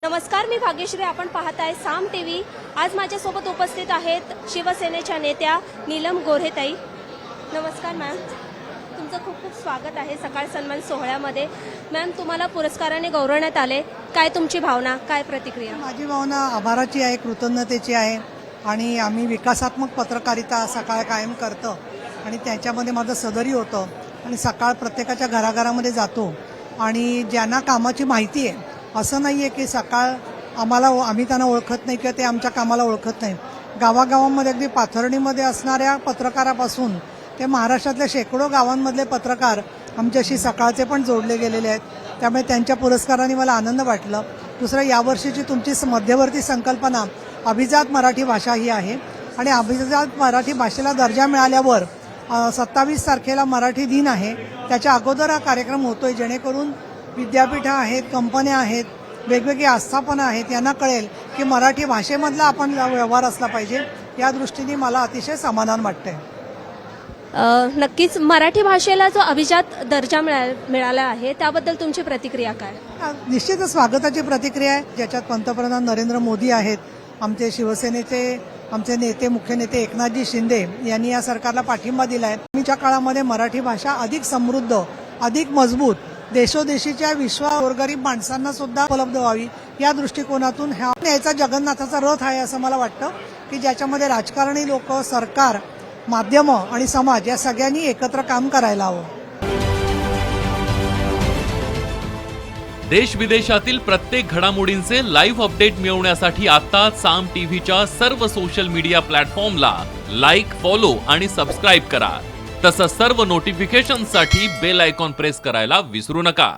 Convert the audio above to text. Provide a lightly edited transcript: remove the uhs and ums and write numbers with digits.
नमस्कार, मी भाग्यश्री. आपण पाहत आहे साम टीव्ही. आज माझ्यासोबत उपस्थित आहेत शिवसेनेच्या नेत्या नीलम गोऱ्हेताई. नमस्कार मॅम, तुमचं खूप खूप स्वागत आहे सकाळ सन्मान सोहळ्यामध्ये. मॅम, तुम्हाला पुरस्काराने गौरवण्यात आले, काय तुमची भावना, काय प्रतिक्रिया? माझी भावना आभाराची आहे, कृतज्ञतेची आहे. आणि आम्ही विकासात्मक पत्रकारिता सकाळ कायम करतो आणि त्याच्यामध्ये माझं सदरी होतं आणि सकाळ प्रत्येकाच्या घराघरामध्ये जातो आणि ज्यांना कामाची माहिती आहे, असं नाही आहे की सकाळ आम्ही त्यांना ओळखत नाही किंवा ते आमच्या कामाला ओळखत नाही. गावागावांमध्ये अगदी पाथर्डीमध्ये असणाऱ्या पत्रकारापासून ते महाराष्ट्रातल्या शेकडो गावांमधले पत्रकार आमच्याशी सकाळचे पण जोडले गेलेले आहेत. त्यामुळे त्यांच्या पुरस्काराने मला आनंद वाटलं. दुसरं, यावर्षीची तुमची मध्यवर्ती संकल्पना अभिजात मराठी भाषा ही आहे आणि अभिजात मराठी भाषेला दर्जा मिळाल्यावर 27 तारखेला मराठी दिन आहे. त्याच्या अगोदर हा कार्यक्रम होतोय, जेणेकरून विद्यापीठं आहेत, कंपन्या आहेत, वेगवेगळी आस्थापना आहेत, यांना कळेल की मराठी भाषेमधला आपण व्यवहार असला पाहिजे. या दृष्टीने मला अतिशय समाधान वाटतंय. नक्कीच मराठी भाषेला जो अभिजात दर्जा मिळाला आहे त्याबद्दल तुमची प्रतिक्रिया काय? निश्चितच स्वागताची प्रतिक्रिया आहे. ज्याच्यात पंतप्रधान नरेंद्र मोदी आहेत, आमचे शिवसेनेचे आमचे नेते, मुख्य नेते एकनाथजी शिंदे यांनी या सरकारला पाठिंबा दिला आहे. आगामीच्या काळामध्ये मराठी भाषा अधिक समृद्ध, अधिक मजबूत, देशोदेशीच्या गोरगरीब माणसांना सुद्धा उपलब्ध व्हावी, या दृष्टिकोनातून याचा जगन्नाथाचा रथ आहे असं मला वाटतं, की ज्याच्यामध्ये राजकारणी लोक, सरकार, माध्यमं आणि समाज या सगळ्यांनी एकत्र काम करायला हवं. देश विदेशातील प्रत्येक घडामोडींचे लाईव्ह अपडेट मिळवण्यासाठी आता साम टीव्हीच्या सर्व सोशल मीडिया प्लॅटफॉर्मला लाईक, फॉलो आणि सबस्क्राईब करा. तसंच सर्व नोटिफिकेशनसाठी बेल आयकॉन प्रेस करायला विसरू नका.